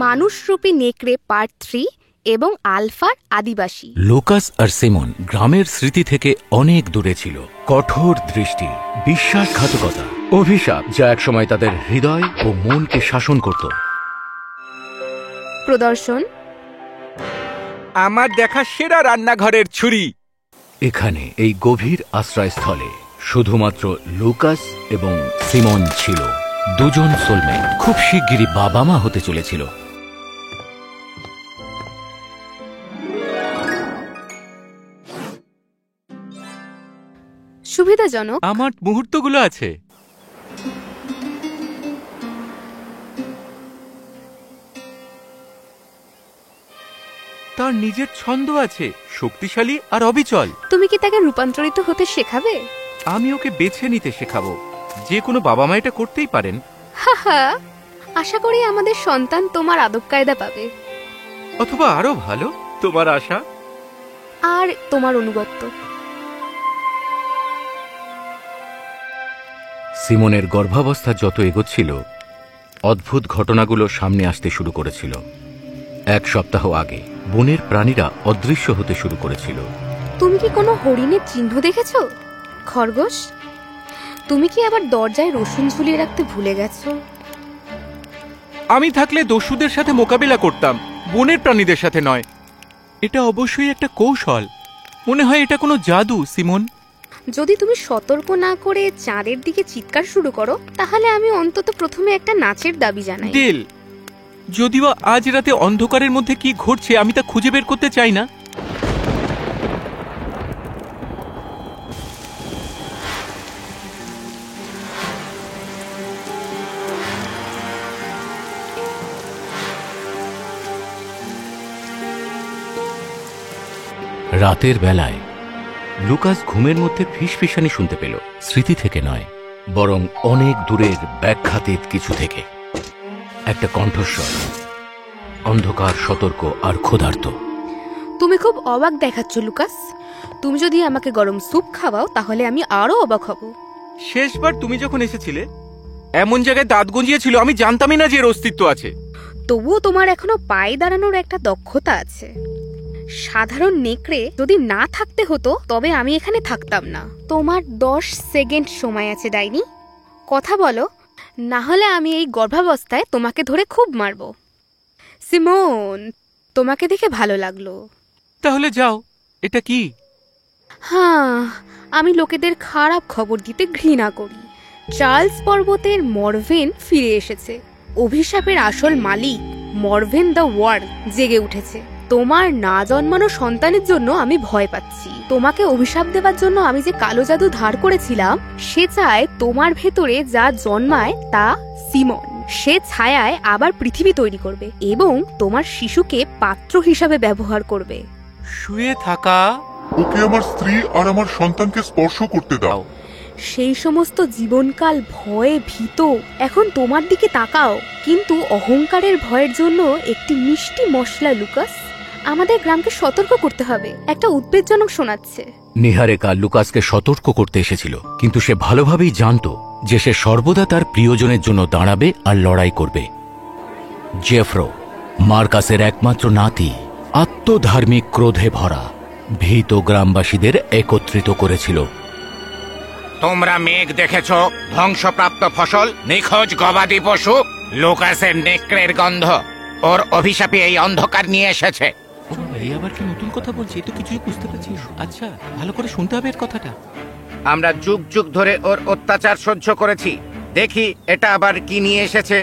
মানুষরূপী নেকড়ে পার্ট 3 এবং আলফার আদিবাসী। লুকাস আর সিমন গ্রামের স্মৃতি থেকে অনেক দূরে ছিল। কঠোর দৃষ্টি, বিশ্বাসঘাতকতা, অভিশাপ যা একসময় তাদের হৃদয় ও মনকে শাসন করত। প্রদর্শন আমার দেখা সেরা রান্নাঘরের ছুরি। এখানে এই গভীর আশ্রয়স্থলে শুধুমাত্র লুকাস এবং সিমন ছিল, দুজন সোলমেট। খুব শিগগিরই বাবা মা হতে চলেছিল। সুবিধাজনক। আমার মুহূর্তগুলো আছে। তার নিজের ছন্দ আছে, শক্তিশালী আর অবিচল। তুমি কি তাকে রূপান্তরিত হতে শেখাবে? আমি ওকে বেছে নিতে শেখাবো। যে কোনো বাবা মা এটা করতেই পারেন। হাহা, আশা করি আমাদের সন্তান তোমার আদব কায়দা পাবে, অথবা আরো ভালো, তোমার আশা আর তোমার অনুগত্য। সিমনের গর্ভাবস্থা যত এগোচ্ছিল, অদ্ভুত ঘটনাগুলো সামনে আসতে শুরু করেছিল। এক সপ্তাহ আগে বনের প্রাণীরা অদৃশ্য হতে শুরু করেছিল। তুমি কি কোনো হরিণের চিহ্ন দেখেছ? খরগোশ? তুমি কি আবার দরজায় রসুন ঝুলিয়ে রাখতে ভুলে গেছো? আমি থাকলে দস্যুদের সাথে মোকাবিলা করতাম, বনের প্রাণীদের সাথে নয়। এটা অবশ্যই একটা কৌশল। মনে হয় এটা কোনো জাদু, সিমন। যদি তুমি সতর্ক না করে চাঁদের দিকে চিৎকার শুরু করো, তাহলে আমি অন্তত প্রথমে একটা নাচের দাবি জানাই। ডিল। যদিও আজ রাতে অন্ধকারের মধ্যে কি ঘটছে আমি তা খুঁজে বের করতে চাই না। রাতের বেলায় লুকাস ঘুমের মধ্যে ফিসফিসানি শুনতে পেল। স্মৃতি থেকে নয়, বরং অনেক দূরের ব্যাখ্যাতীত কিছু থেকে। একটা কণ্ঠস্বর, অন্ধকার, সতর্ক আর ক্ষুধার্ত। তুমি খুব অবাক দেখাচ্ছ, লুকাস। তুমি যদি আমাকে গরম স্যুপ খাওয়াও, তাহলে আমি আরো অবাক হব। শেষবার তুমি যখন এসেছিলে এমন জায়গায় দাঁত গঞ্জিয়েছিল, আমি জানতামই না যে এর অস্তিত্ব আছে। তবুও তোমার এখনো পায়ে দাঁড়ানোর একটা দক্ষতা আছে। সাধারণ নেকড়ে যদি না থাকতে হতো, তবে আমি এখানে থাকতাম না। তোমার 10 সেকেন্ড সময় আছে, ডাইনি। কথা বলো, না হলে আমি এই গর্ভাবস্থায় তোমাকে ধরে খুব মারব। সিমন, তোমাকে দেখে ভালো লাগলো। তাহলে যাও। এটা কি? হ্যাঁ, আমি লোকেদের খারাপ খবর দিতে ঘৃণা করি। চার্লস পর্বতের মরভেন ফিরে এসেছে। অভিশাপের আসল মালিক মরভেন দ্য ওয়ার্ড জেগে উঠেছে। তোমার না জন্মানো সন্তানের জন্য আমি ভয় পাচ্ছি। তোমাকে অভিশাপ দেওয়ার জন্য আমি যে কালো জাদু ধার করেছিলাম, সে চায় তোমার ভেতরে যা জন্মায় তা সিমন। সে ছায়ায় আবার পৃথিবী তৈরি করবে এবং তোমার শিশুকে পাত্র হিসাবে ব্যবহার করবে। শুয়ে থাকা। ওকে আমার স্ত্রী আর আমার সন্তানকে স্পর্শ করতে দাও। সেই সমস্ত জীবনকাল ভয়ে ভীত এখন তোমার দিকে তাকাও, কিন্তু অহংকারের ভয়ের জন্য একটি মিষ্টি মশলা, লুকাস। আমাদের গ্রামকে সতর্ক করতে হবে। একটা উদ্বেগজনক শোনাচ্ছে। নিহারেকা লুকাসকে সতর্ক করতে এসেছিল, কিন্তু সে ভালোভাবেই জানত যে সে সর্বদা তার প্রিয়জনের জন্য দাঁড়াবে আর লড়াই করবে। জেফ্রো, মার্কাসের একমাত্র নাতি, আত্মধার্মিক ক্রোধে ভরা, ভীত গ্রামবাসীদের একত্রিত করেছিল। তোমরা মেঘ দেখেছ, ধ্বংসপ্রাপ্ত ফসল, নিখোঁজ গবাদি পশু, লুকাসের নেকড়ের গন্ধ। ওর অভিশাপে এই অন্ধকার নিয়ে এসেছে। এই আবার কি নতুন কথা বলছি? তো কিছুই বুঝতে পারছি। আচ্ছা, ভালো করে শুনতে হবে এর কথাটা। আমরা যুগ যুগ ধরে ওর অত্যাচার সহ্য করেছি। দেখি এটা আবার কি নিয়ে এসেছে।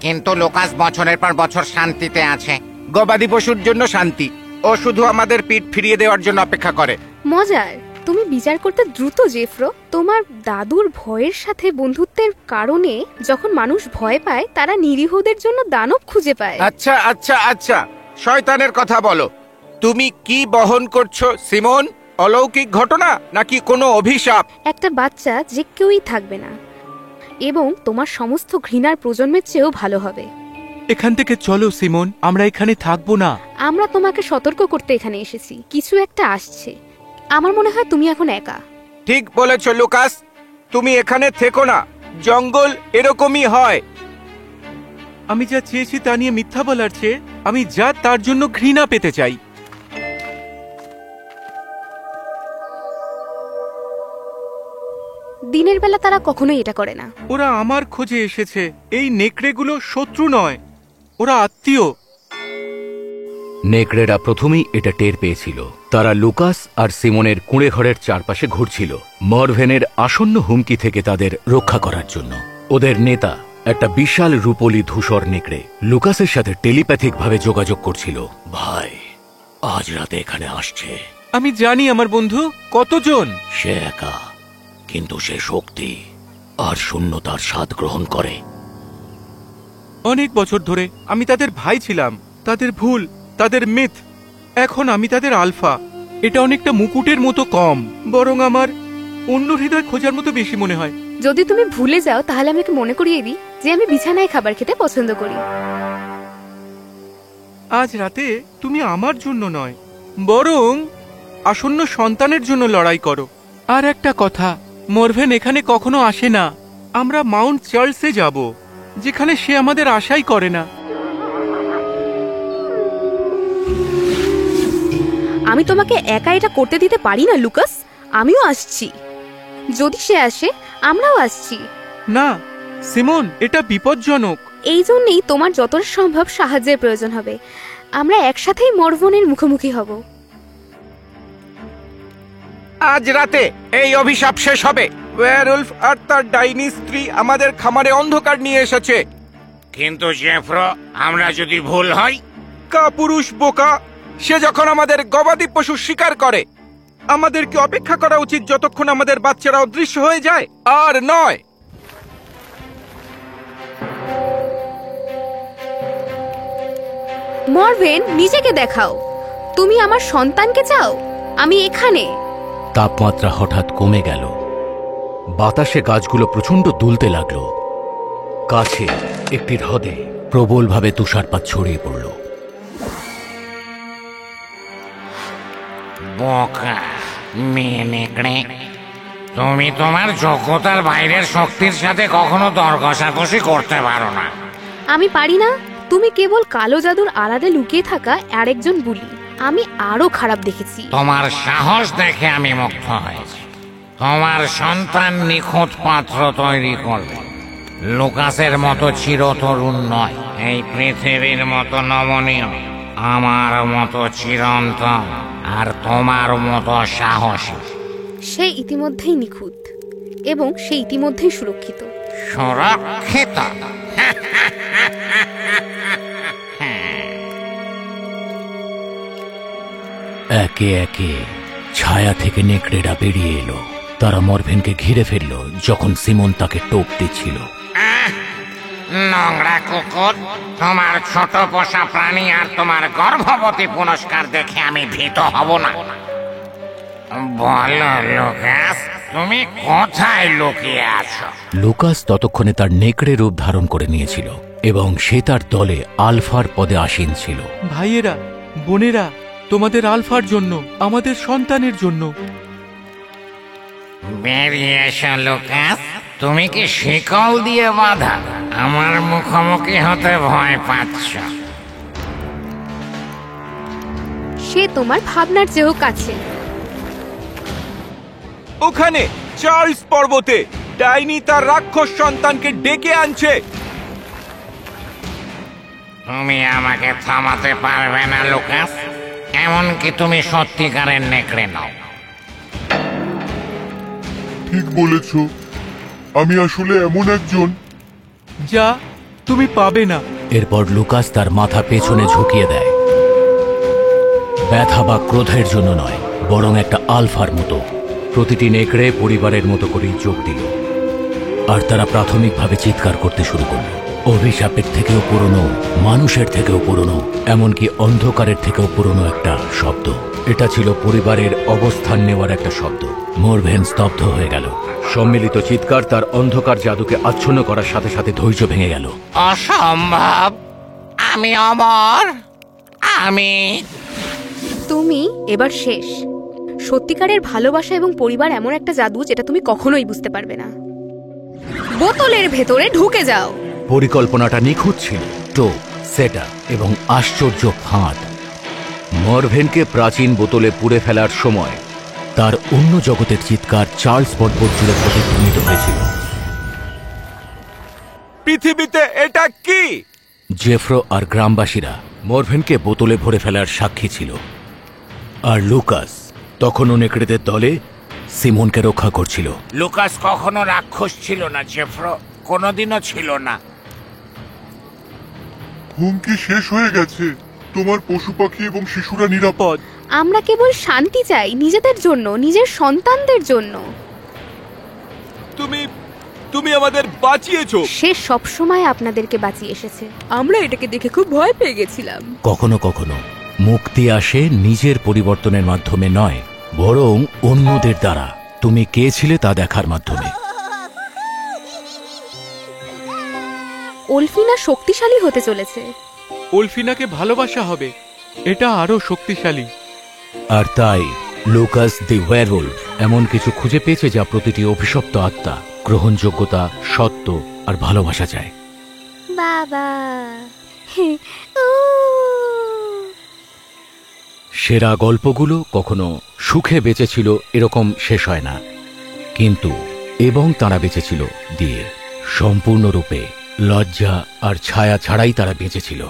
কিন্তু লুকাস বছরের পর বছর শান্তিতে আছে। গবাদি পশুর জন্য শান্তি। ও শুধু আমাদের পিঠ ফিরিয়ে দেওয়ার জন্য অপেক্ষা করে। মজার। তুমি বিচার করতে দ্রুত, জেফ্রো। তোমার দাদুর ভয়ের সাথে বন্ধুত্বের কারণে যখন মানুষ ভয় পায়, তারা নিরীহদের জন্য দানব খুঁজে পায়। আচ্ছা আচ্ছা আচ্ছা, শয়তানের কথা বলো। তুমি কি বহন করছো, সিমন? অলৌকিক ঘটনা নাকি কোনো অভিশাপ? একটা বাচ্চা যে কেউই থাকবে না, এবং তোমার সমস্ত ঘৃণার প্রজন্মের চেয়েও ভালো হবে। এখান থেকে চলো সিমন, আমরা এখানে থাকবো না। আমরা তোমাকে সতর্ক করতে এখানে এসেছি। কিছু একটা আসছে। আমার মনে হয় তুমি এখন একা। ঠিক বলেছ লুকাস। তুমি এখানে থেকো না, জঙ্গল এরকমই হয়। আমি যা চেয়েছি তা নিয়ে মিথ্যা বলার চেয়ে আমি যা তার জন্য ঘৃণা পেতে চাই। দিনের বেলা তারা কখনোই এটা করে না। ওরা আমার খোঁজে এসেছে। এই নেকড়েগুলো শত্রু নয়, ওরা আত্মীয়। নেকড়েরা প্রথমেই এটা টের পেয়েছিল। তারা লুকাস আর সিমনের কুঁড়ে ঘরের চারপাশে ঘুরছিল, মরভেনের আসন্ন হুমকি থেকে তাদের রক্ষা করার জন্য। ওদের নেতা একটা বিশাল রূপলি ধূসর নেকড়ে লুকাসের সাথে টেলিপ্যাথিক ভাবে যোগাযোগ করছিল। ভাই, আজ রাতে এখানে আসছে। আমি জানি আমার বন্ধু কতজন। সে একা, কিন্তু সে শক্তি আর শূন্যতার স্বাদ গ্রহণ করে। অনেক বছর ধরে আমি তাদের ভাই ছিলাম। তাদের ভুল, তাদের মিথ। এখন আমি তাদের আলফা। এটা অনেকটা মুকুটের মতো কম, বরং আমার অন্য হৃদয় খোঁজার মতো বেশি মনে হয়। যদি তুমি ভুলে যাও তাহলে আমাকে মনে করিয়ে দিই যে আমি বিছানায় খাবার খেতে পছন্দ করি। আজ রাতে তুমি আমার জন্য নয়, বরং আসন্ন সন্তানের জন্য লড়াই করো। আর একটা কথা, মরভেন এখানে কখনো আসে না। আমরা মাউন্ট চার্লসে যাব, যেখানে সে আমাদের আশাই করে না। আমি তোমাকে একা এটা করতে দিতে পারি না লুকাস। আমিও আসছি। যদি সে আসে আমরাও আসছি। না সিমন, এটা বিপজ্জনক। এই জন্যই তোমার যতটা সম্ভব সাহায্যের প্রয়োজন হবে। আমরা একসাথেই মরভনের মুখোমুখি হব। আজ রাতে এই অভিশাপ শেষ হবে। ওয়্যারউলফ আর তার ডাইনি স্ত্রী আমাদের খামারে অন্ধকার নিয়ে এসেছে। কিন্তু জেফ্রো, আমরা যদি ভুল হই? কাপুরুষ বোকা, সে যখন আমাদের গবাদি পশু শিকার করে, আমাদের কি অপেক্ষা করা উচিত যতক্ষণ আমাদের বাচ্চারা অদৃশ্য হয়ে যায়? আর নয়। মরভেন, নিজেকে দেখাও। তুমি আমার সন্তানকে চাও? আমি এখানে। তাপমাত্রা হঠাৎ কমে গেল। বাতাসে গাছগুলো প্রচণ্ড দুলতে লাগল। কাছে একটি হ্রদে প্রবলভাবে তুষারপাত ছড়িয়ে পড়ল। বোকা মেয়ে নেকড়ে, তুমি তোমার যোগ্যতার বাইরের শক্তির সাথে কখনো দর কষাকষি করতে পারো না। আমি পারি না। তুমি কেবল কালো জাদুর আড়ালে লুকিয়ে থাকা আরেকজন বুলি। আমি আরো খারাপ দেখেছি। তোমার সাহস দেখে আমি মুগ্ধ হয়েছি। তোমার সন্তান নিখুঁত পাত্র তৈরি করবে। লুকাসের মতো চিরতরুণ নয়, এই পৃথিবীর মতো নমনীয়, আমার মতো চিরন্তন, আর তোমার মতো সাহসী। সে ইতিমধ্যেই নিখুঁত এবং সে ইতিমধ্যেই সুরক্ষিত। সুরক্ষিত? একে একে ছায়া থেকে নেকড়েরা বেরিয়ে এলো। তারা মরভেনকে ঘিরে ফেলল যখন সিমন তাকে টোপ দিচ্ছিল। নোংরা কুকুর, তোমার ছোট পোষা প্রাণী আর তোমার গর্ভবতী পুরস্কার দেখে আমি ভীত হব না। বলো লুকাস, তুমি কোথায় লুকিয়ে আছো? লুকাস ততক্ষণে তার নেকড়ে রূপ ধারণ করে নিয়েছিল এবং সে তার দলে আলফার পদে আসীন ছিল। ভাইয়েরা, বোনেরা, তোমাদের আলফার জন্য, আমাদের সন্তানের জন্য। বেরিয়ে এসো লুকাস। তুমি কি শিকল দিয়ে বাঁধা? আমার মুখোমুখি হতে ভয় পাচ্ছ? সে তোমার ভাবনার চেয়েও কাছে। ওখানে চার্লস পর্বতে ডাইনি তার রাক্ষস সন্তানকে ডেকে আনছে। তুমি আমাকে থামাতে পারবে না লুকাস। এমনকি তুমি সত্যিকারের নেকড়ে নও। ঠিক বলেছ, আমি আসলে এমন একজন। যা তুমি পাবে না। এরপর লুকাস তার মাথা পেছনে ঝুঁকিয়ে দেয়, ব্যথা বা ক্রোধের জন্য নয়, বরং একটা আলফার মতো। প্রতিটি নেকড়ে পরিবারের মতো করেই যোগ দিল, আর তারা প্রাথমিকভাবে চিৎকার করতে শুরু করল। অভিশাপের থেকেও পুরনো, মানুষের থেকেও পুরনো, এমনকি অন্ধকারের থেকেও পুরনো একটা শব্দ। এটা ছিল পরিবারের অবস্থান নেওয়ার একটা শব্দ। মরভেন স্তব্ধ হয়ে গেল। সম্মিলিত চিৎকার তার অন্ধকার জাদুকে আচ্ছন্ন করার সাথে সাথে ধৈর্য ভেঙে গেল। অসম্ভব! আমি অমর। আমি তুমি এবার শেষ। সত্যিকারের ভালোবাসা এবং পরিবার এমন একটা জাদু যেটা তুমি কখনোই বুঝতে পারবে না। বোতলের ভেতরে ঢুকে যাও। পরিকল্পনাটা নিখুঁত ছিল, টোপ, সেটা এবং আশ্চর্য ফাঁদ। মরভেনকে প্রাচীন বোতলে পুড়ে ফেলার সময় তার অন্য জগতের চিৎকার চার্লস পর্বত জুড়ে প্রতিধ্বনিত হয়েছিল। পৃথিবীতে এটা কি? জেফ্রো আর গ্রামবাসীরা মরভেনকে বোতলে ভরে ফেলার সাক্ষী ছিল, আর লুকাস তখনও নেকড়েদের দলে সিমনকে রক্ষা করছিল। লুকাস কখনো রাক্ষস ছিল না জেফ্রো, কোনোদিনও ছিল না। হুমকি শেষ হয়ে গেছে। তোমার পশু পাখি এবং শিশুরা নিরাপদ। আমরা কেবল শান্তি চাই, নিজেদের জন্য, নিজের সন্তানদের জন্য। তুমি আমাদের বাঁচিয়েছো। সে সবসময় আপনাদেরকে বাঁচিয়ে এসেছে। আমরা এটাকে দেখে খুব ভয় পেয়ে গেছিলাম। কখনো কখনো মুক্তি আসে নিজের পরিবর্তনের মাধ্যমে নয়, বরং অন্যদের দ্বারা তুমি কে ছিলে তা দেখার মাধ্যমে। ওলফিনা শক্তিশালী হতে চলেছে। ওলফিনাকে ভালোবাসা হবে, এটা আরো শক্তিশালী। আর তাই লুকাস দি ওয়্যারউলফ এমন কিছু খুঁজে পেয়েছে যা প্রতিটি অভিশপ্ত আত্মা গ্রহণযোগ্যতা, সত্য আর ভালোবাসা চায়। বাবা, সেরা গল্পগুলো কখনো সুখে বেঁচেছিল এরকম শেষ হয় না, কিন্তু এবং তারা বেঁচেছিল দিয়ে সম্পূর্ণরূপে লজ্জা আর ছায়া ছাড়াই তারা বেঁচেছিল।